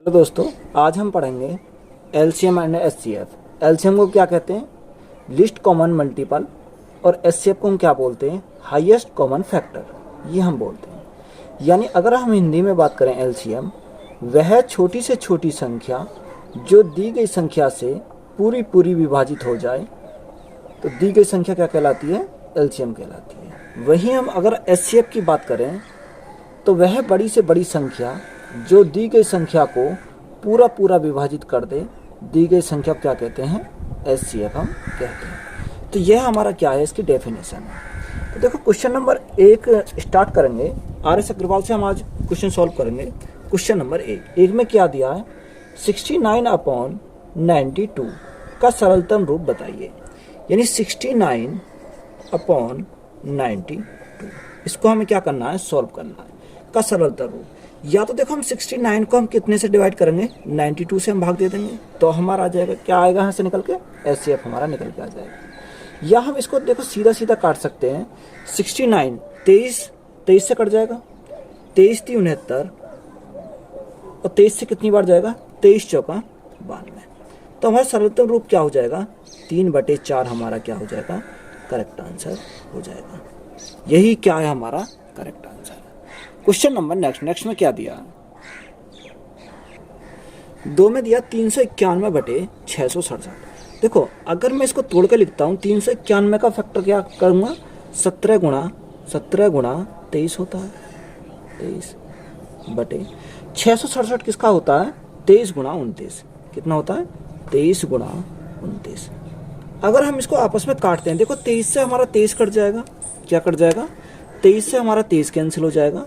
Hello दोस्तों, आज हम पढ़ेंगे एलसीएम एंड एचसीएफ। एलसीएम को क्या कहते हैं? List common multiple. और एचसीएफ को हम क्या बोलते हैं? Highest common factor. ये हम बोलते हैं। यानी अगर हम हिंदी में बात करें एलसीएम, वह छोटी से छोटी संख्या जो दी गई संख्या से पूरी पूरी विभाजित हो जाए तो दी गई संख्या क्या कहलाती है? एलसीएम कहलाती है। वहीं हम अगर एचसीएफ की बात करें तो वह बड़ी से बड़ी संख्या जो दी गई संख्या को पूरा पूरा विभाजित कर दे, दी गई संख्या क्या कहते हैं? एचसीएफ हम कहते हैं। तो यह हमारा क्या है, इसकी डेफिनेशन है। तो देखो, क्वेश्चन नंबर 1 स्टार्ट करेंगे। आर.एस. अग्रवाल से हम आज क्वेश्चन सॉल्व करेंगे। क्वेश्चन नंबर 1 में क्या दिया है? 69/92 का सरलतम रूप बताइए। यानी 69/92 इसको हमें क्या करना है? सॉल्व करना है का सरलतम रूप। या तो देखो, हम 69 को हम कितने से डिवाइड करेंगे? 92 से हम भाग दे देंगे तो हमारा आ जाएगा, क्या आएगा यहाँ से निकल के? एचसीएफ हमारा निकल के आ जाएगा। या हम इसको देखो सीधा सीधा काट सकते हैं। 69 23 से कट जाएगा, 23 × 69 और 23 से कितनी बार जाएगा? 23 चौका 92। तो हमारा सरलतम रूप क्या हो जाएगा? 3/4 हमारा क्या हो जाएगा? करेक्ट आंसर हो जाएगा। यही क्या है हमारा correct answer. Question number next में क्या दिया? 2 में दिया 391/667। देखो, अगर मैं इसको तोड़ के लिखता हूँ, 391 का फैक्टर क्या करूँगा? 17 गुणा 23 होता है। 23/667 किसका होता है? 23 गुणा 29। कितना होता है? 23 गुणा 29। अगर हम इसको आपस में काटते हैं, देखो 23 से हमारा 23 कट जाएगा। क्या कट जाएगा? 23 से हमारा 23 कैंसिल हो जाएगा।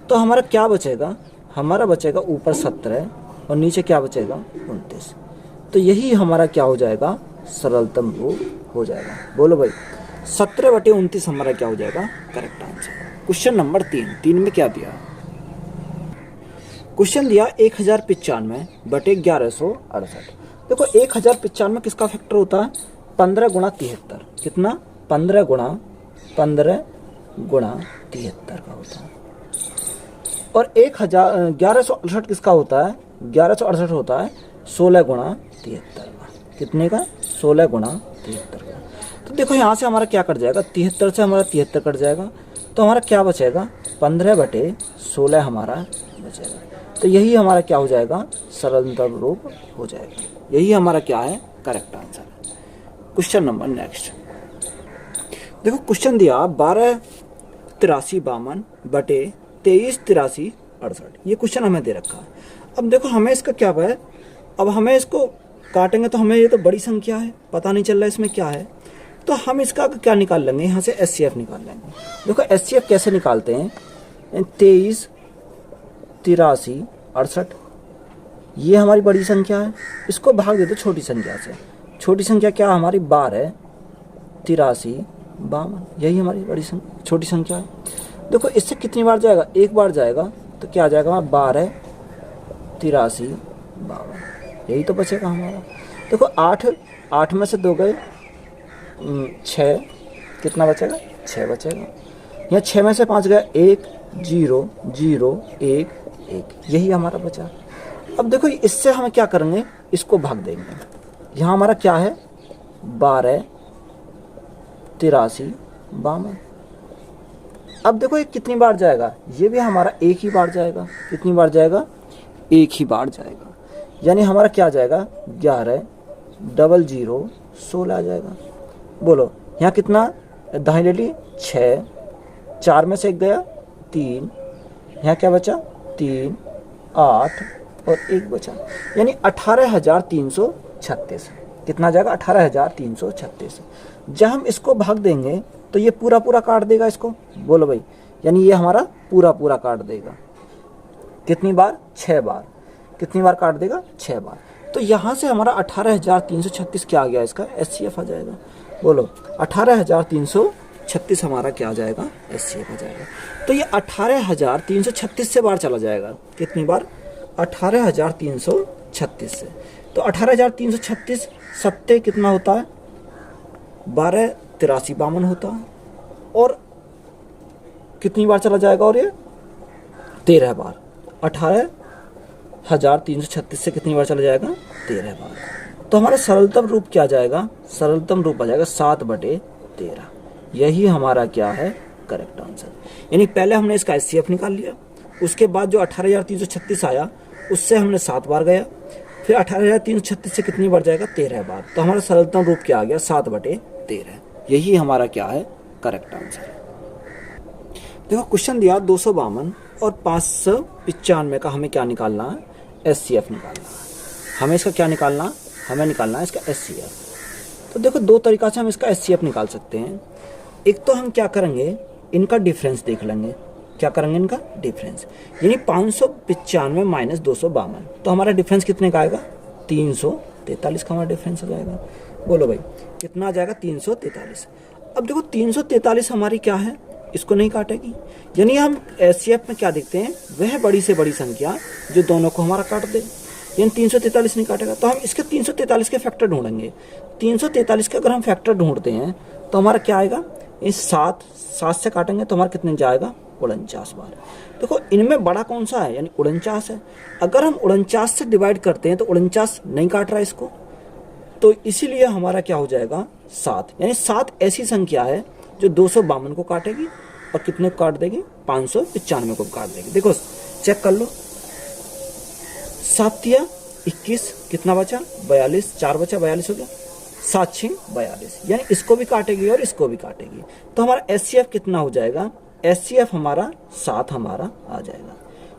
तो हमारा क्या बचेगा? हमारा बचेगा ऊपर 17 और नीचे क्या बचेगा? 29। तो यही हमारा क्या हो जाएगा? सरलतम रूप हो जाएगा। बोलो भाई, 17/29 हमारा क्या हो जाएगा? Correct answer. क्वेश्चन नंबर 3 में क्या दिया? क्वेश्चन दिया 1095/1168। देखो, 1095 किसका फैक्टर होता है? 15 गुणा 73। कितना? 15 गुणा 73 का होता है। और 1168 किसका होता है? 1168 होता है 16 गुणा 73 का। कितने का? 16 गुणा 73 का। तो देखो, यहाँ से हमारा क्या कट जाएगा? 73 से हमारा 73 कट जाएगा। तो हमारा क्या बचेगा? 15/16 हमारा बचेगा। तो यही हमारा क्या हो जाएगा? सरलतम रूप हो जाएगा। यही हमारा क्या है? करेक्ट आंसर है। Question number next. देखो, क्वेश्चन दिया 1283/238368। ये क्वेश्चन हमें दे रखा है। अब देखो, हमें इसका क्या है? अब हमें इसको काटेंगे तो हमें ये तो बड़ी संख्या है, पता नहीं चल रहा है इसमें क्या है। तो हम इसका क्या निकाल लेंगे? यहाँ से एचसीएफ निकाल लेंगे। देखो, एचसीएफ कैसे निकालते हैं? 23 83 68 ये हमारी बड़ी संख्या है। इसको भाग दे दो छोटी संख्या से। छोटी संख्या क्या हमारी? 12 83 52। यही हमारी बड़ी छोटी संख्या है। देखो, इससे कितनी बार जाएगा? एक बार जाएगा। तो क्या आ जाएगा हमारा? 12 83 52। यही तो बचेगा हमारा। देखो, 8 में से 2 गए 6। कितना बचेगा? 6 बचेगा। यहाँ 6 में से 5 गए 1 0 0 1 1। यही हमारा बचा। अब देखो, इससे हम क्या करेंगे? इसको भाग देंगे। यहाँ हमारा क्या है? 12 83 52। अब देखो, ये कितनी बार जाएगा? ये भी हमारा एक ही बार जाएगा। कितनी बार जाएगा? एक ही बार जाएगा। यानी हमारा क्या जाएगा? 11 00 16 आ जाएगा। बोलो, यहाँ कितना? दाहिने ले ली 6, 4 में से 1 गया 3। यहाँ क्या बचा? 3 8 और 1 बचा। यानी 18,336। कितना जाएगा? 18,336। जब हम इसको भाग देंगे तो ये पूरा पूरा काट देगा इसको। बोलो भाई, यानी ये हमारा पूरा पूरा काट देगा। कितनी बार? 6 बार। कितनी बार काट देगा? 6 बार। तो यहाँ से हमारा 18,336 क्या आ गया? इसका एचसीएफ आ जाएगा। बोलो, 18,336 हमारा क्या आ जाएगा? एचसीएफ आ जाएगा। तो ये 18,336 से बार चला जाएगा। कितनी बार? 18,336 से। तो 18,336 7 कितना होता है? 12 83 52 होता है। और कितनी बार चला जाएगा? और ये 13 बार। 18 1336 से कितनी बार चला जाएगा? 13 बार। तो हमारा सरलतम रूप क्या जाएगा? सरलतम रूप आ जाएगा 7/13। यही हमारा क्या है? Correct answer. यानी पहले हमने इसका एचसीएफ निकाल लिया, उसके बाद जो 18,336 आया उससे हमने 7 बार गया, फिर 18,336 से कितनी बार जाएगा? 13 बार। तो हमारा सरलतम रूप क्या आ गया? 7/13। यही हमारा क्या है? Correct answer. देखो क्वेश्चन दिया 252 और 595 का हमें क्या निकालना है? एचसीएफ निकालना है। हमें इसका क्या निकालना? हमें निकालना है इसका एचसीएफ। तो देखो दो तरीका से हम इसका एचसीएफ निकाल सकते हैं। एक तो हम क्या करेंगे, इनका डिफरेंस देख लेंगे। क्या करेंगे? इनका डिफरेंस, यानी 595 माइनस 252, तो हमारा डिफरेंस कितने का आएगा? 343 का हमारा डिफरेंस हो जाएगा। बोलो भाई कितना आ जाएगा? 343। अब देखो 343 हमारी क्या है? इसको नहीं काटेगी, यानी हम एचसीएफ में क्या देखते हैं? वह बड़ी से बड़ी संख्या जो दोनों को हमारा काट दे, यानी 343 नहीं काटेगा। तो हम इसके 343 के फैक्टर ढूंढेंगे। 343 के अगर हम फैक्टर ढूंढते हैं तो हमारा क्या आएगा? इस 7 से काटेंगे तो हमारा कितने जाएगा? 49 बार। देखो इनमें बड़ा कौन सा है? यानी 49 है। अगर हम 49 से डिवाइड करते हैं तो 49 नहीं काट रहा है इसको, तो इसीलिए हमारा क्या हो जाएगा? 7। यानी 7 ऐसी संख्या है जो 252 को काटेगी और कितने को काट देगी? 595 को काट देगी। देखो चेक कर लो, 7 या 21, कितना बचा? 42, 4 बचा, 42 हो गया, 7 6 42, यानी इसको भी काटेगी और इसको भी काटेगी। तो हमारा एचसीएफ कितना हो जाएगा? एचसीएफ हमारा 7 हमारा आ जाएगा।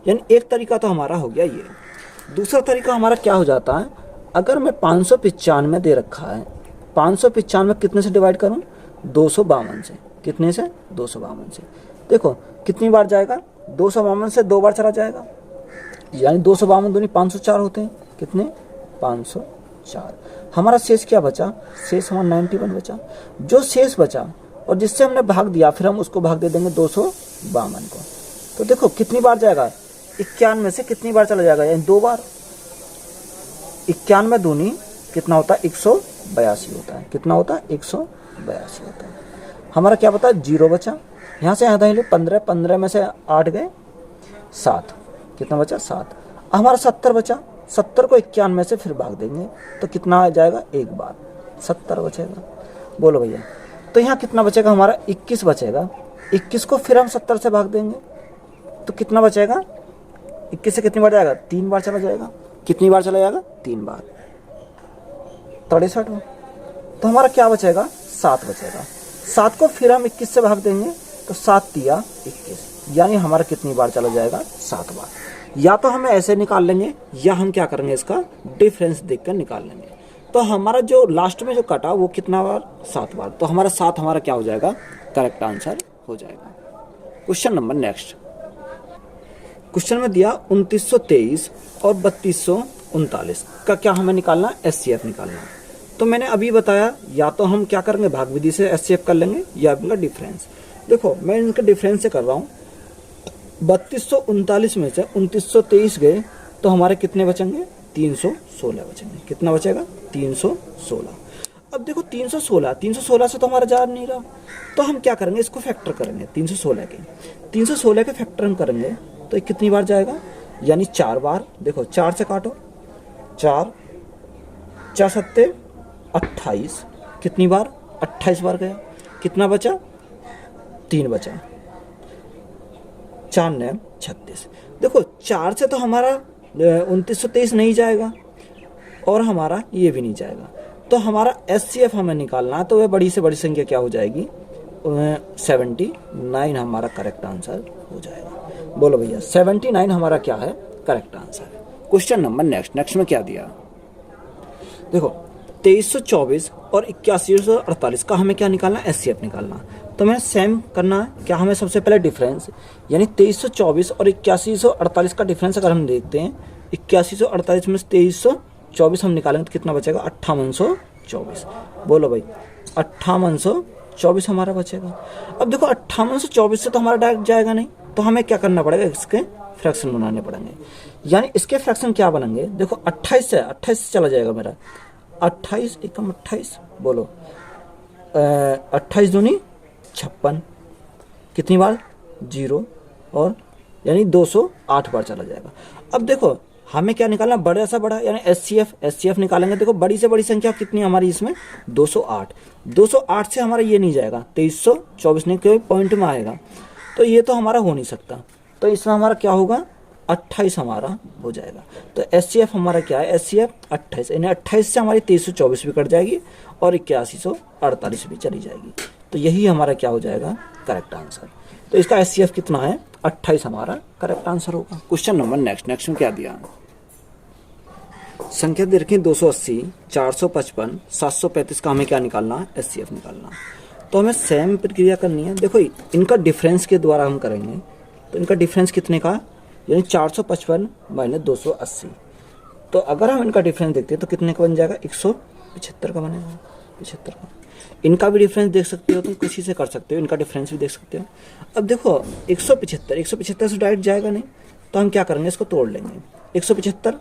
यानी एक तरीका तो हमारा हो गया ये। दूसरा तरीका हमारा क्या हो जाता है? अगर मैं 595 दे रखा है, 595 कितने से डिवाइड करूं? 252 से। कितने से? 252 से। देखो कितनी बार जाएगा? 252 से 2 बार चला जाएगा, यानी 252 दूनी 504 होते हैं। कितने? 504। हमारा शेष क्या बचा? शेष हमारा 91 बचा। जो शेष बचा और जिससे हमने भाग दिया, फिर हम उसको भाग दे देंगे 252 को। तो देखो कितनी बार जाएगा? 91 से कितनी बार चला जाएगा? यानी 2 बार। 91 दूनी कितना होता है? 182 होता है। कितना होता है? 182 होता है। हमारा क्या बता? 0 बचा। यहाँ से आधा ही लो, 15, 15 में से 8 गए, 7। कितना बचा? 7। हमारा 70 बचा। 70 को 91 से फिर भाग देंगे तो कितना आ जाएगा? 1 बार, 70 बचेगा। बोलो भैया, तो यहाँ कितना बचेगा? हमारा 21 बचेगा। 21 को फिर हम 70 से भाग देंगे तो कितना बचेगा? 21 से कितनी बार जाएगा? 3 बार चला जाएगा। कितनी बार चला जाएगा? 3 बार, 63। तो हमारा क्या बचेगा? 7 बचेगा। 7 को फिर हम 21 से भाग देंगे तो 7 तिया 21, यानी हमारा कितनी बार चला जाएगा? 7 बार। या तो हमें ऐसे निकाल लेंगे या हम क्या करेंगे? इसका डिफरेंस देखकर निकाल लेंगे। तो हमारा जो लास्ट में जो कटा वो कितना बार? 7 बार। तो हमारा 7 हमारा क्या हो जाएगा? करेक्ट आंसर हो जाएगा। Question number next. क्वेश्चन में दिया 2923 और 3239 का क्या हमें निकालना? एचसीएफ निकालना। तो मैंने अभी बताया, या तो हम क्या करेंगे? भाग विधि से एचसीएफ कर लेंगे या इनका डिफरेंस। देखो मैं इनके डिफरेंस से कर रहा हूँ। 3239 में से 2923 गए तो हमारे कितने बचेंगे? 316 बचेंगे। कितना बचेगा? 316। अब देखो 316 से तो हमारा जा नहीं रहा, तो हम क्या करेंगे? इसको फैक्टर करेंगे 316 के फैक्टर हम करेंगे तो कितनी बार जाएगा? यानी 4 बार। देखो 4 से काटो, 4 4 7 28, कितनी बार? 28 बार गया। कितना बचा? 3 बचा, 4 9 36। देखो 4 से तो हमारा 2923 नहीं जाएगा और हमारा ये भी नहीं जाएगा। तो हमारा एचसीएफ हमें निकालना है, तो वह बड़ी से बड़ी संख्या क्या हो जाएगी? 79 हमारा करेक्ट आंसर हो जाएगा। बोलो भैया 79 हमारा क्या है? करेक्ट आंसर है। क्वेश्चन नंबर नेक्स्ट में क्या दिया? देखो 2324 और 8148 का हमें क्या निकालना? एचसीएफ निकालना। तो हमें सेम करना है। क्या हमें? सबसे पहले डिफरेंस, यानी 2324 और 8148 का डिफरेंस अगर हम देखते हैं, 8148 में से 2324 हम निकालेंगे तो कितना बचेगा? 5824। बोलो भाई 5824 हमारा बचेगा। अब देखो 5824 से तो हमारा डायरेक्ट जाएगा नहीं, तो हमें क्या करना पड़ेगा? इसके फ्रैक्शन बनाने पड़ेंगे। यानी इसके फ्रैक्शन क्या बनेंगे? देखो 28 से चला जाएगा मेरा, 28 एकम 28। बोलो 28 दूनी 56, कितनी बार? 0, और यानी 208 बार चला जाएगा। अब देखो हमें क्या निकालना, बड़ा सा बड़ा यानी एचसीएफ निकालेंगे। देखो बड़ी से बड़ी संख्या कितनी हमारी इसमें 208, 208 से हमारा ये नहीं जाएगा, 2324 नहीं, क्योंकि पॉइंट में आएगा, तो ये तो हमारा हो नहीं सकता। तो इसमें हमारा क्या होगा, 28 हमारा हो जाएगा। तो एचसीएफ हमारा क्या है, एचसीएफ 28, यानी 28 से हमारी 2324 भी कट जाएगी और 8148 भी चली जाएगी। तो यही हमारा क्या हो जाएगा, करेक्ट आंसर। तो इसका एचसीएफ कितना है, 28 हमारा करेक्ट आंसर होगा। क्वेश्चन नंबर नेक्स्ट में क्या दिया, संख्या दे रखी 280, 455, 735 का हमें क्या निकालना है, एचसीएफ निकालना। तो हमें सेम प्रक्रिया करनी है। देखो इनका डिफरेंस के द्वारा हम करेंगे। तो इनका डिफरेंस कितने का, यानी 455 माइनस 280। तो अगर हम इनका डिफरेंस देखते हैं तो कितने का बन जाएगा, 175 का बनेगा, 75 का। इनका भी डिफरेंस देख सकते हो, तुम किसी से कर सकते हो, इनका डिफरेंस भी देख सकते हो। अब देखो 175 से डायरेक्ट जाएगा नहीं, तो हम क्या करेंगे, इसको तोड़ लेंगे। 175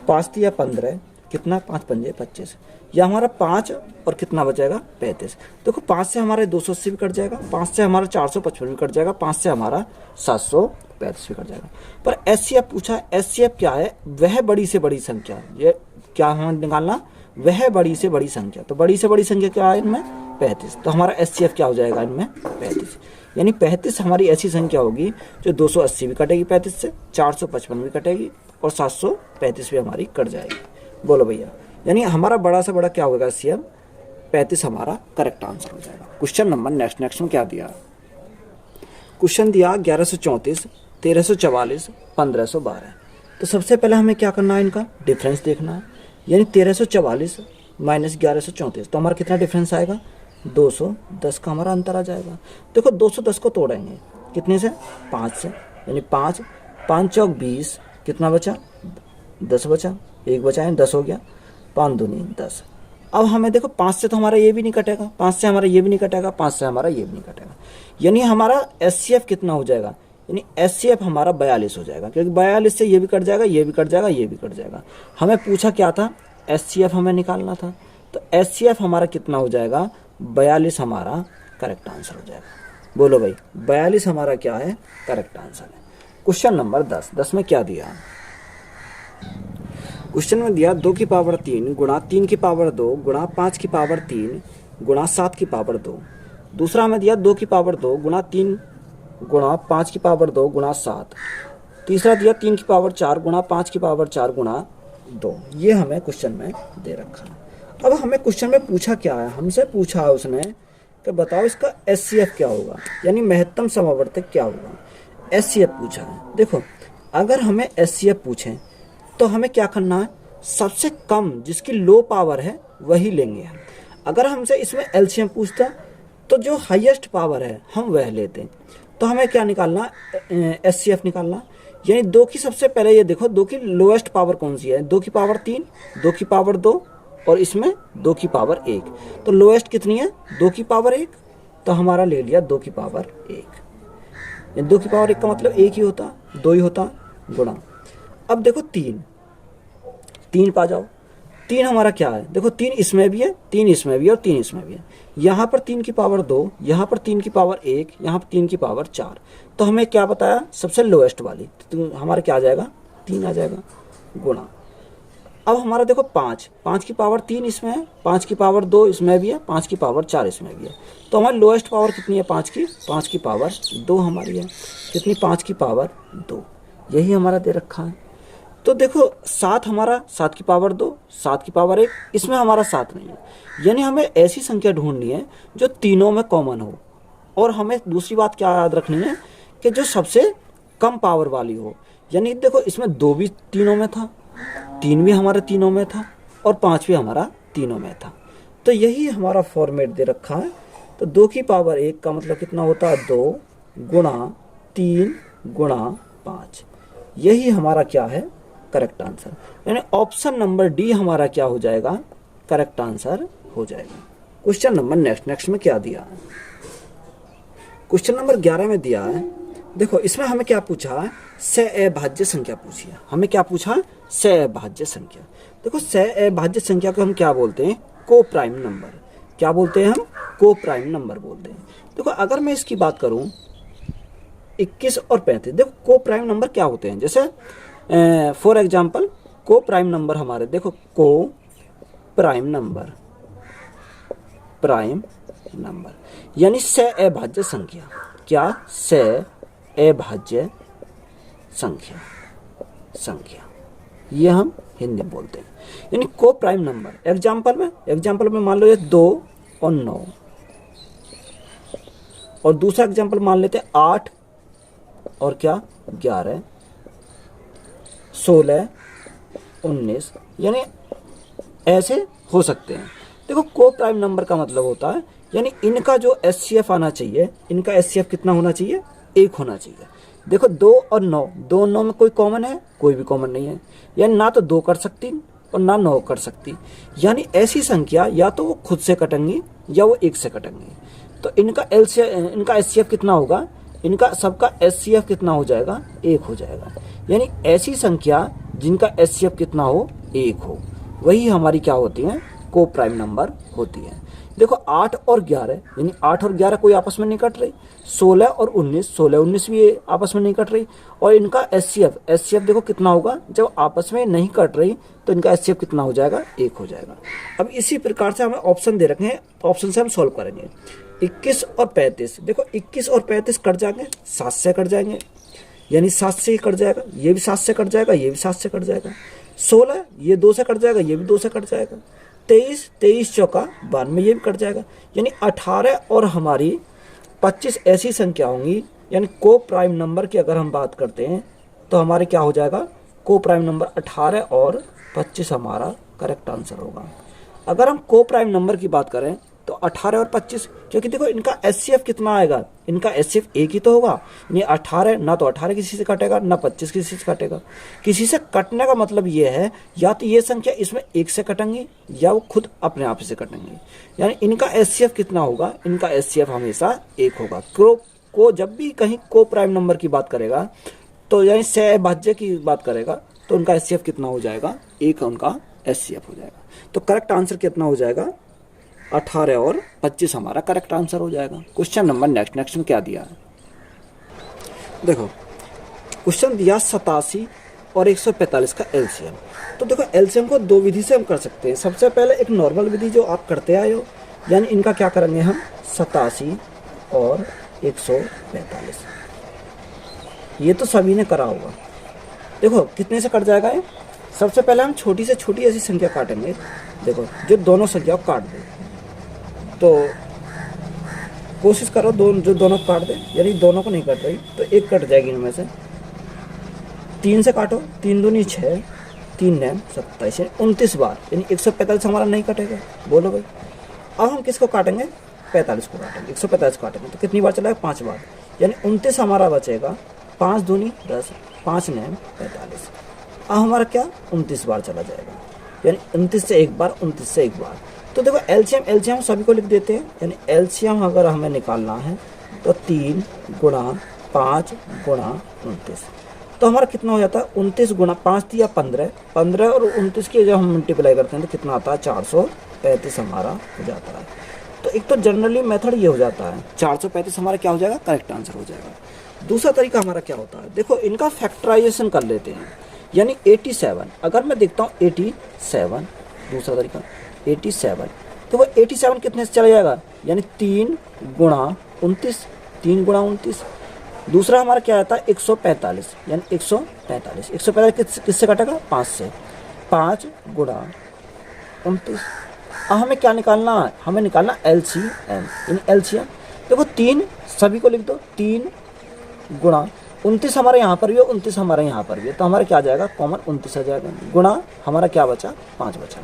5 दिया 15, कितना 5 पंजे 25, या हमारा 5 और कितना बचेगा 35। देखो 5 से हमारे 280 भी कट जाएगा, 5 से हमारा 455 भी कट जाएगा, 5 से हमारा 735 भी कट जाएगा। पर एचसीएफ पूछा, एचसीएफ क्या है, वह बड़ी से बड़ी संख्या। ये क्या हमें निकालना, वह बड़ी से बड़ी संख्या। तो बड़ी से बड़ी संख्या क्या है इनमें, 35। तो हमारा एचसीएफ क्या हो जाएगा इनमें, 35। यानी 35 हमारी ऐसी संख्या होगी जो 280 भी कटेगी 35 से, 455 भी कटेगी और 735 भी हमारी कट जाएगी। बोलो भैया, यानी हमारा बड़ा से बड़ा क्या होगा, एचसीएफ 35 हमारा करेक्ट आंसर हो जाएगा। क्वेश्चन नंबर नेक्स्ट में क्या दिया, क्वेश्चन दिया 1134, 1344, 1512। तो सबसे पहले हमें क्या करना है, इनका डिफरेंस देखना है। यानी 1344 माइनस 1134, तो हमारा कितना डिफरेंस आएगा, 210 का हमारा अंतर आ जाएगा। देखो 210 को तोड़ेंगे कितने से, 5 से, यानी 5 चौक 20, कितना बचा 10 बचा, 1 बचा है 10 हो गया, 5 दूनी 10। अब हमें देखो 5 से तो हमारा ये भी नहीं कटेगा, 5 से हमारा ये भी नहीं कटेगा, 5 से हमारा ये भी नहीं कटेगा। यानी हमारा एचसीएफ कितना हो जाएगा, यानी एचसीएफ हमारा 42 हो जाएगा, क्योंकि 42 से ये भी कट जाएगा, ये भी कट जाएगा, ये भी कट जाएगा। हमें पूछा क्या था, एचसीएफ हमें निकालना था। तो एचसीएफ हमारा कितना हो जाएगा, 42 हमारा करेक्ट आंसर हो जाएगा। बोलो भाई, 42 हमारा क्या है, करेक्ट आंसर है। क्वेश्चन नंबर 10 में क्या दिया, क्वेश्चन में दिया 2 की पावर 3 गुणा 3 की पावर 2 गुणा 5 की पावर 3 गुणा 7 की पावर 2। दूसरा हमें दिया 2 की पावर 2 गुणा 3 गुणा 5 की पावर 2 गुणा 7। तीसरा दिया 3 की पावर 4 गुणा 5 की पावर 4 गुणा 2। ये हमें क्वेश्चन में दे रखा है। अब हमें क्वेश्चन में पूछा क्या है, हमसे पूछा है उसने कि बताओ इसका एचसीएफ क्या होगा, यानी महत्तम समावर्तक क्या होगा। एचसीएफ पूछा है। देखो अगर हमें एचसीएफ पूछें तो हमें क्या करना है, सबसे कम जिसकी लो पावर है वही लेंगे हम। अगर हमसे इसमें एलसीएम पूछता तो जो हाईएस्ट पावर है हम वह लेते। तो हमें क्या निकालना, एचसीएफ निकालना। यानी 2 की सबसे पहले ये देखो 2 की लोएस्ट पावर कौन सी है, 2 की पावर 3, 2 की पावर 2 और इसमें 2 की पावर 1। तो लोएस्ट कितनी है, 2 की पावर 1। तो हमारा ले लिया 2 की पावर 1। 2 की पावर 1 का मतलब 1 ही होता, 2 ही होता, गुणा। अब देखो 3 पा जाओ। 3 हमारा क्या है, देखो 3 इसमें भी है, 3 इसमें भी है और 3 इसमें भी है। यहाँ पर 3 की पावर 2, यहाँ पर 3 की पावर 1, यहाँ पर 3 की पावर 4। तो हमें क्या बताया, सबसे लोएस्ट वाली। तो हमारा क्या आ जाएगा, 3 आ जाएगा, गुणा। अब हमारा देखो 5 की पावर 3 इसमें है, 5 की पावर 2 इसमें भी है, 5 की पावर 4 इसमें भी है। तो हमारी लोएस्ट पावर कितनी है, 5 की पावर 2 हमारी है। कितनी, 5 की पावर 2। यही हमारा दे रखा है। तो देखो 7 हमारा, 7 की पावर 2, 7 की पावर 1, इसमें हमारा 7 नहीं है। यानी हमें ऐसी संख्या ढूंढनी है जो तीनों में कॉमन हो। और हमें दूसरी बात क्या याद रखनी है कि जो सबसे कम पावर वाली हो। यानी देखो इसमें 2 भी तीनों में था, 3 भी हमारे तीनों में था और 5 भी हमारा तीनों में था। तो यही हमारा फॉर्मेट दे रखा है। तो 2 की पावर 1 का मतलब कितना होता है, 2 गुणा 3 गुणा 5। यही हमारा क्या है, करेक्ट आंसर। यानी ऑप्शन नंबर डी हमारा क्या हो जाएगा, करेक्ट आंसर हो जाएगा। क्वेश्चन नंबर नेक्स्ट में क्या दिया है, क्वेश्चन नंबर 11 में दिया है। देखो इसमें हमें क्या पूछा है, सअभाज्य संख्या पूछी है। हमें क्या पूछा, सअभाज्य संख्या। देखो सअभाज्य संख्या को हम क्या बोलते हैं, को प्राइम नंबर। क्या बोलते हैं हम, को प्राइम नंबर बोलते हैं। देखो अगर मैं इसकी बात करूं 21 और 35, देखो को प्राइम नंबर क्या होते हैं। जैसे फॉर एग्जाम्पल को प्राइम नंबर हमारे, देखो को प्राइम नंबर, प्राइम नंबर यानी से अभाज्य संख्या, क्या से अभाज्य संख्या, संख्या ये हम हिंदी में बोलते हैं। यानी को प्राइम नंबर एग्जाम्पल में मान लो ये 2 और 9, और दूसरा एग्जाम्पल मान लेते हैं 8 और क्या 11, 16, 19, यानी ऐसे हो सकते हैं। देखो को प्राइम नंबर का मतलब होता है यानी इनका जो एचसीएफ आना चाहिए, इनका एचसीएफ कितना होना चाहिए, 1 होना चाहिए। देखो 2 और 9, 2 और 9 में कोई कॉमन है, कोई भी कॉमन नहीं है, यानी ना तो 2 कर सकती और ना 9 कर सकती, यानी ऐसी संख्या या तो वो खुद से कटेंगी या वो 1 से कटेंगी। तो इनका इनका एचसीएफ कितना होगा, इनका सबका एचसीएफ कितना हो जाएगा, 1 हो जाएगा। यानी ऐसी संख्या जिनका एचसीएफ कितना हो, 1 हो, वही हमारी क्या होती है, को प्राइम नंबर होती है। देखो 8 और 11 यानी 8 और 11 कोई आपस में नहीं कट रही, 16 और 19, 16 19 भी आपस में नहीं कट रही, और इनका एचसीएफ देखो कितना होगा, जब आपस में नहीं कट रही तो इनका एचसीएफ कितना हो जाएगा, 1 हो जाएगा। अब इसी प्रकार से हमें ऑप्शन दे रखे हैं, ऑप्शन से हम सॉल्व करेंगे। 21 और 35, देखो 21 और 35 कट जाएंगे, 7 से कट जाएंगे, यानी 7 से ही कट जाएगा, ये भी 7 से कट जाएगा, ये भी 7 से कट जाएगा। 16 ये 2 से कट जाएगा, ये भी 2 से कट जाएगा। 23 चौका 92, ये भी कट जाएगा। यानी 18 और हमारी 25 ऐसी संख्या होंगी, यानी को प्राइम नंबर की अगर हम बात करते हैं तो हमारे क्या हो जाएगा, को प्राइम नंबर 18 और 25 हमारा करेक्ट आंसर होगा। अगर हम को प्राइम नंबर की बात करें तो 18 और 25, क्योंकि देखो इनका एचसीएफ कितना आएगा, इनका एचसीएफ 1 ही तो होगा, यानी 18 ना तो 18 किसी से कटेगा ना 25 किसी से कटेगा। किसी से कटने का मतलब ये है या तो ये संख्या इसमें 1 से कटेंगी या वो खुद अपने आप से कटेंगी, यानी इनका एचसीएफ कितना होगा, इनका एचसीएफ हमेशा 1 होगा। को जब भी कहीं को प्राइम नंबर की बात करेगा तो यानी से अभाज्य की बात करेगा तो उनका एचसीएफ कितना हो जाएगा, 1 उनका एचसीएफ हो जाएगा। तो करेक्ट आंसर कितना हो जाएगा, 18 और 25 हमारा करेक्ट आंसर हो जाएगा। क्वेश्चन नंबर नेक्स्ट में क्या दिया है, देखो क्वेश्चन दिया 87 और 145 का एलसीएम। तो देखो एलसीएम को 2 विधि से हम कर सकते हैं। सबसे पहले एक नॉर्मल विधि जो आप करते आए हो, यानी इनका क्या करेंगे हम, 87 और 145, ये तो सभी ने करा होगा। देखो कितने से कट जाएगा ये, सबसे पहले हम छोटी से छोटी ऐसी संख्या काटेंगे, देखो जो दोनों संख्या को काट दे, तो कोशिश करो जो दोनों को काट दे, यानी दोनों को नहीं कट रही तो एक कट जाएगी इनमें से। 3 से काटो, 3 दूनी 6, 3 9 27, 29 बार, यानी 145 हमारा नहीं कटेगा। बोलो भाई, अब हम किसको काटेंगे, 45 को काटेंगे, 145 काटेंगे तो कितनी बार चलाएगा, 5 बार, यानी 29 हमारा बचेगा। 5 दूनी 10, 5 9 45, अब हमारा क्या 29 बार चला जाएगा, यानी 29 से 1 बार, 29 से 1 बार। तो देखो एलसीएम सभी को लिख देते हैं, यानी एलसीएम अगर हमें निकालना है तो 3 गुणा 5 गुणा 29, तो हमारा कितना हो जाता है, 29 गुणा 5 दिया 15, 15 और 29 की जब हम मल्टीप्लाई करते हैं तो कितना आता है, 435 हमारा हो जाता है। तो एक तो जनरली मेथड ये हो जाता है, 435 हमारा क्या हो जाएगा, करेक्ट आंसर हो जाएगा। दूसरा तरीका हमारा क्या होता है, देखो इनका फैक्टराइजेशन कर लेते हैं, यानी 87 अगर मैं देखता हूँ 87, दूसरा तरीका 87, तो वो 87 कितने से चला जाएगा, यानी 3 गुणा 29, 3 गुणा 29। दूसरा हमारा क्या आता है 145, यानी 145, 145 किससे कटेगा, 5 से, 5 गुणा 29। अब हमें क्या निकालना है, हमें निकालना एलसीएम, यानी एलसीएम देखो 3 सभी को लिख दो, 3 गुणा 29 हमारे यहाँ पर भी है, 29 हमारे यहाँ पर भी है, तो हमारा क्या आ जाएगा, कॉमन 29 आ जाएगा, गुणा हमारा क्या बचा, 5 बचा।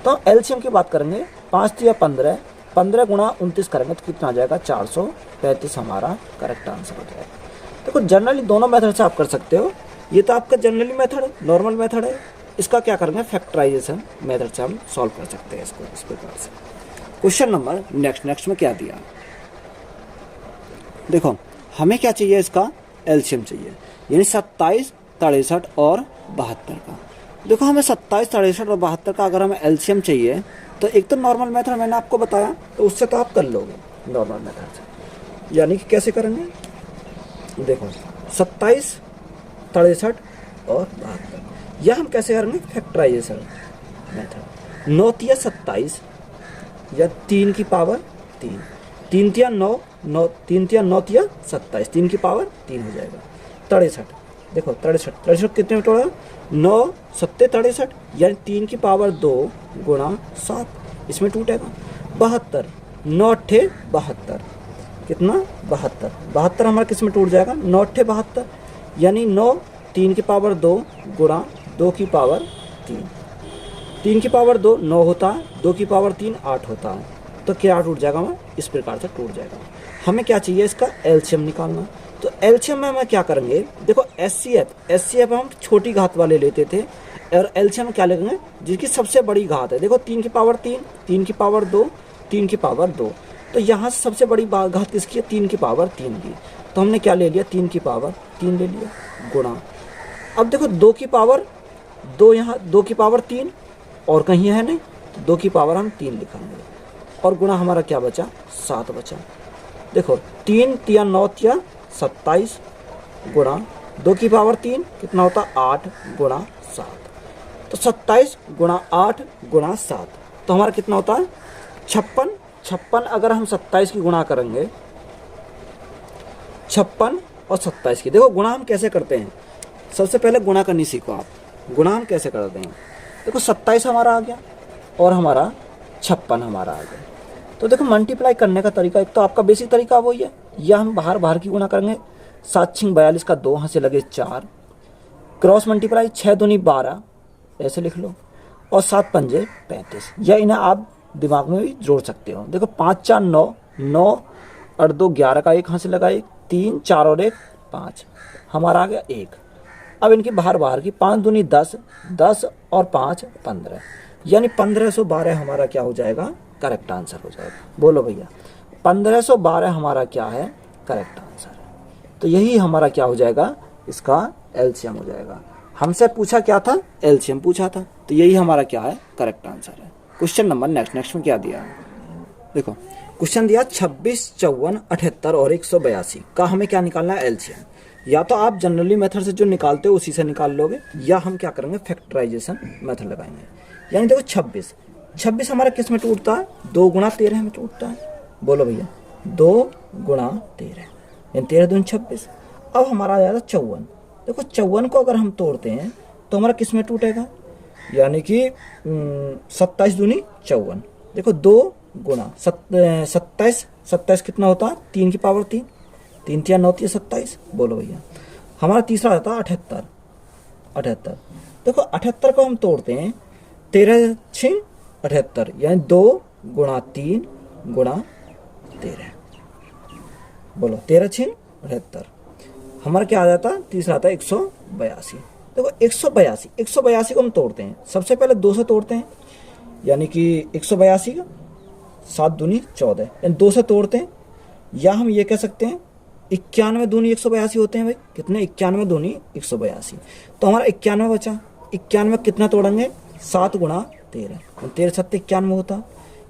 तो एलसीएम की बात करेंगे, 5 या 15, 15 गुणा 29 करेंगे तो कितना आ जाएगा, 435 हमारा करेक्ट आंसर हो जाएगा। देखो जनरली दोनों मेथड से आप कर सकते हो, ये तो आपका जनरली मेथड है, नॉर्मल मेथड है, इसका क्या करेंगे, फैक्टराइजेशन मेथड से हम सॉल्व कर सकते हैं इसको इस प्रकार से। क्वेश्चन नंबर नेक्स्ट में क्या दिया, देखो हमें क्या चाहिए, इसका एलसीएम चाहिए, यानी 27, 63 और 72 का। देखो हमें 27, 63 और 72 का अगर हमें एलसीएम चाहिए तो एक तो नॉर्मल मेथड मैंने आपको बताया, तो उससे तो आप कर लोगे नॉर्मल मेथड से। यानी कि कैसे करेंगे, देखो 27, 63 और 72। यह हम कैसे करेंगे? Factorisation method. 9 तिया 27 या 3 की पावर 3, 3 तिया 9, 3 तिया 9 तिया 27, 3 की पावर 3 हो जाएगा। 63, देखो 63 कितने में तोड़ा? 9 सत्ते 63 यानी 3 की पावर 2 गुणा 7, इसमें टूटेगा। 72, 9 अट्ठे 72, कितना? 72, 72 हमारा किस में टूट जाएगा? 9 अट्ठे 72 यानी 9 3 की पावर 2 गुणा 2 की पावर 3, 3 की पावर 2 9 होता है, 2 की पावर 3 8 होता है, तो क्या टूट जाएगा? हमें इस प्रकार से टूट जाएगा। हमें क्या चाहिए? इसका एलसीएम निकालना। तो एलसीएम में हम क्या करेंगे? देखो एचसीएफ हम छोटी घात वाले लेते थे और एलसीएम क्या लेंगे? जिसकी सबसे बड़ी घात है। देखो 3 की पावर 3, 3 की पावर 2, 3 की पावर 2, तो यहाँ से सबसे बड़ी घात किसकी है? 3 की पावर 3 की। तो हमने क्या ले लिया? 3 की पावर 3 ले लिया गुणा। अब देखो 2 की पावर 2, यहाँ 2 की पावर 3 और कहीं है नहीं, तो 2 की पावर हम 3 लिखेंगे और गुणा हमारा क्या बचा? 7 बचा। देखो 3 तिया 9 तिया 27 गुणा 2 की पावर 3 कितना होता? 8 गुणा 7, तो 27 गुणा 8 गुणा 7, तो हमारा कितना होता है? 56। 56 अगर हम 27 की गुणा करेंगे, 56 और 27 की, देखो गुणा हम कैसे करते हैं? सबसे पहले गुणा करनी सीखो आप। गुणा हम कैसे करते हैं? देखो 27 हमारा आ गया और हमारा 56 हमारा आ गया। तो देखो मल्टीप्लाई करने का तरीका, एक तो आपका बेसिक तरीका वही है, या हम बाहर की गुणा करेंगे। 7 6 42 का 2 यहाँ से लगे 4, क्रॉस मल्टीप्लाई 6 दूनी 12 ऐसे लिख लो, और 7 पंजे 35, या इन्हें आप दिमाग में भी जोड़ सकते हो। देखो 5 4 9, 9 और 2 11 का 1 यहाँ से लगा 1, 3 4 और 1 5, हमारा आ गया 1। अब इनकी बाहर की 5 दूनी 10, 10 और 5 15, यानी 1512 हमारा क्या हो जाएगा? करेक्ट आंसर हो जाएगा। बोलो भैया, 1512 हमारा क्या है? करेक्ट आंसर है। तो यही हमारा क्या हो जाएगा? इसका एलसीएम हो जाएगा। हमसे पूछा क्या था? एलसीएम पूछा था, तो यही हमारा क्या है? करेक्ट आंसर है। क्वेश्चन नंबर नेक्स्ट में क्या दिया है? देखो क्वेश्चन दिया 26 54 78 और 182 का हमें क्या निकालना है? एलसीएम। या तो आप जनरली मेथड से जो निकालते हो उसी से निकाल लोगे, या हम क्या करेंगे? फैक्टराइजेशन मेथड लगाएंगे। यानी देखो 26 हमारा किस में टूटता है? 2 गुणा 13 में टूटता है। बोलो भैया, 2 गुणा 13 यानी 13 दूनी 26। अब हमारा आ जाएगा 54। देखो 54 को अगर हम तोड़ते हैं तो हमारा किस में टूटेगा? यानी कि 27 दूनी 54। देखो 2 गुणा 27 कितना होता है? 3 की पावर 3, 3 तिया 9 तिया 27। बोलो भैया, हमारा तीसरा आता है 78। देखो 78 को हम तोड़ते हैं, 13 6 78 यानी 2 गुणा 3 गुणा 13। बोलो 13 6 78, हमारा क्या आ जाता है? तीसरा आता है 182। देखो 182 को हम तोड़ते हैं, सबसे पहले 2 से तोड़ते हैं, यानी कि 182 का 7 दूनी 14 यानी 2 से तोड़ते हैं, या हम ये कह सकते हैं 91 दूनी 182 होते हैं भाई। कितने? 91 दूनी 182, तो हमारा 91 बचा। 91 कितना तोड़ेंगे? 7 गुणा 13, 13 7 91 होता।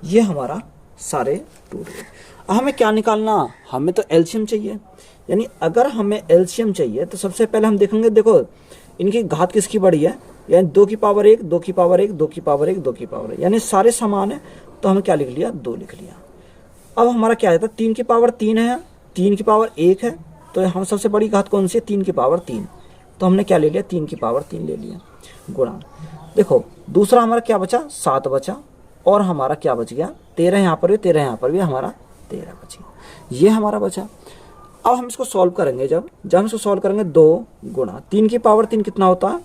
ये हमारा सारे टूट गए। हमें क्या निकालना? हमें तो एलसीएम चाहिए। यानी अगर हमें एलसीएम चाहिए तो सबसे पहले हम देखेंगे, देखो इनकी घात किसकी बड़ी है? यानी 2 की पावर 1, 2 की पावर 1, 2 की पावर 1, 2 की पावर 1, यानी सारे समान है, तो हम क्या लिख लिया? 2 लिख लिया। अब हमारा क्या आता है? 3 की पावर 3 है, 3 की पावर 1 है, तो हम सबसे बड़ी घात कौन सी है? 3 की पावर 3, तो हमने क्या ले लिया? 3 की पावर 3 ले लिया गुणा। देखो दूसरा हमारा क्या बचा? 7 बचा, और हमारा क्या बच गया? 13 यहाँ पर भी, 13 यहाँ पर भी, हमारा 13 बच गया। ये हमारा बचा। अब हम इसको सॉल्व करेंगे। जब हम इसको सॉल्व करेंगे, 2 गुणा 3 की पावर 3 कितना होता है?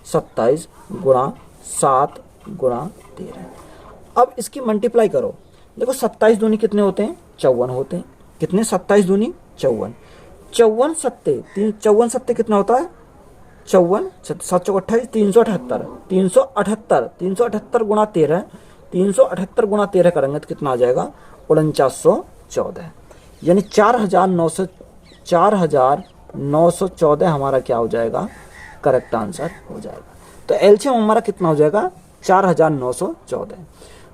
27 गुणा 7 गुणा 13। अब इसकी मल्टीप्लाई करो। देखो 27 दूनी कितने होते हैं? 54 होते हैं। कितने? 27 दूनी 54, 54 सत्ते 54 सत्ते कितना होता है? 54 7 चौक 28, 378, 378 गुणा 13, 378 गुणा 13 करेंगे तो कितना आ जाएगा? 4914, यानी 4914 हमारा क्या हो जाएगा? करेक्ट आंसर हो जाएगा। तो एलसीएम हमारा कितना हो जाएगा? 4914।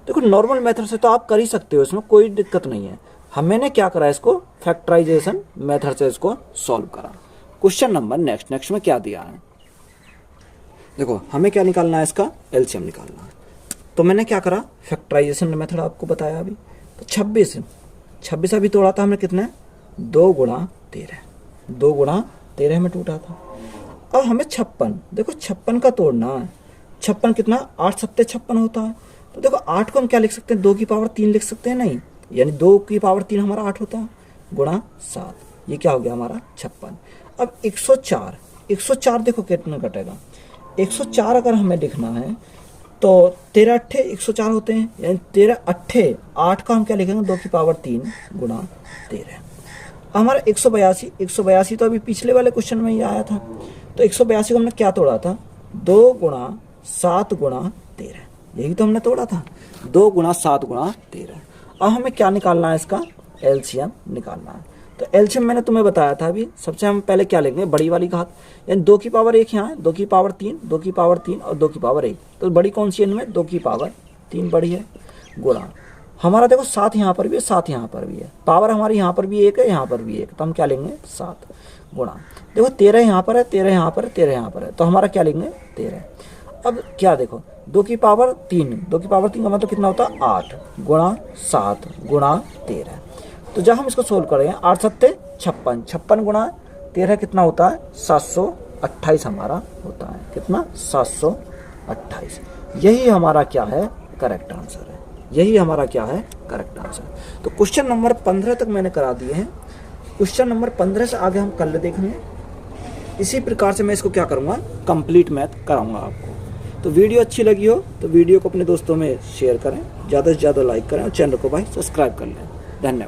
देखो नॉर्मल मेथड से तो आप कर ही सकते हो, इसमें कोई दिक्कत नहीं है। हमने क्या करा? इसको फैक्टराइजेशन मेथड से इसको सॉल्व करा। क्वेश्चन नंबर नेक्स्ट में क्या दिया है? देखो हमें क्या निकालना है, इसका एलसीएम निकालना है। तो मैंने क्या करा, फैक्टराइजेशन मेथड आपको बताया अभी। तो 26 अभी तोड़ा था हमने, कितने 2 गुणा 13, 2 गुणा 13 में टूटा था। अब हमें 56, देखो 56 का तोड़ना है। 56 कितना, 8 सत्ते 56 होता है। तो देखो 8 को हम क्या लिख सकते हैं, 2 की पावर 3 लिख सकते हैं, नहीं, यानी 2 की पावर 3 हमारा 8 होता है, गुणा 7, ये क्या हो गया हमारा 56। अब 104 देखो कितना घटेगा, 104 अगर हमें लिखना है तो 13 अट्ठे 104 होते हैं, यानी 13 अट्ठे 8 का हम क्या लिखेंगे, 2 की पावर 3 गुणा 13। हमारा 182 तो अभी पिछले वाले क्वेश्चन में ही आया था। तो 182 को हमने क्या तोड़ा था, 2 गुणा 7 गुणा 13, यही तो हमने तोड़ा था, 2 गुणा 7 गुणा 13। अब हमें क्या निकालना है, इसका एलसीएम निकालना है। तो एलसीएम मैंने तुम्हें बताया था अभी, सबसे हम पहले क्या लेंगे, बड़ी वाली घात, यानी 2 की पावर 1 यहाँ है, 2 की पावर 3, 2 की पावर 3 और 2 की पावर 1। तो बड़ी कौन सी है इनमें, 2 की पावर 3 बड़ी है, गुणा हमारा देखो 7 यहाँ पर भी है, 7 यहाँ पर भी है, पावर हमारी यहाँ पर भी 1 है, यहाँ पर भी 1, तो हम क्या लेंगे 7 गुणा, देखो 13 यहाँ पर है, 13 यहाँ पर है, 13 यहाँ पर है, तो हमारा क्या लेंगे 13। अब क्या देखो 2 की पावर 3, 2 की पावर 3 का मतलब कितना होता है 8 गुणा 7 गुणा 13। तो जब हम इसको सोल्व करें, 8 सत्ते 56, 56 गुणा 13 कितना होता है 728 हमारा होता है, कितना 728। यही हमारा क्या है, करेक्ट आंसर है, यही हमारा क्या है, करेक्ट आंसर। तो क्वेश्चन नंबर 15 तक मैंने करा दिए हैं। क्वेश्चन नंबर 15 से आगे हम कल देखेंगे। इसी प्रकार से मैं इसको क्या करूँगा, कंप्लीट मैथ कराऊंगा आपको। तो वीडियो अच्छी लगी हो तो वीडियो को अपने दोस्तों में शेयर करें, ज़्यादा से ज़्यादा लाइक करें और चैनल को भाई सब्सक्राइब कर लें। धन्यवाद।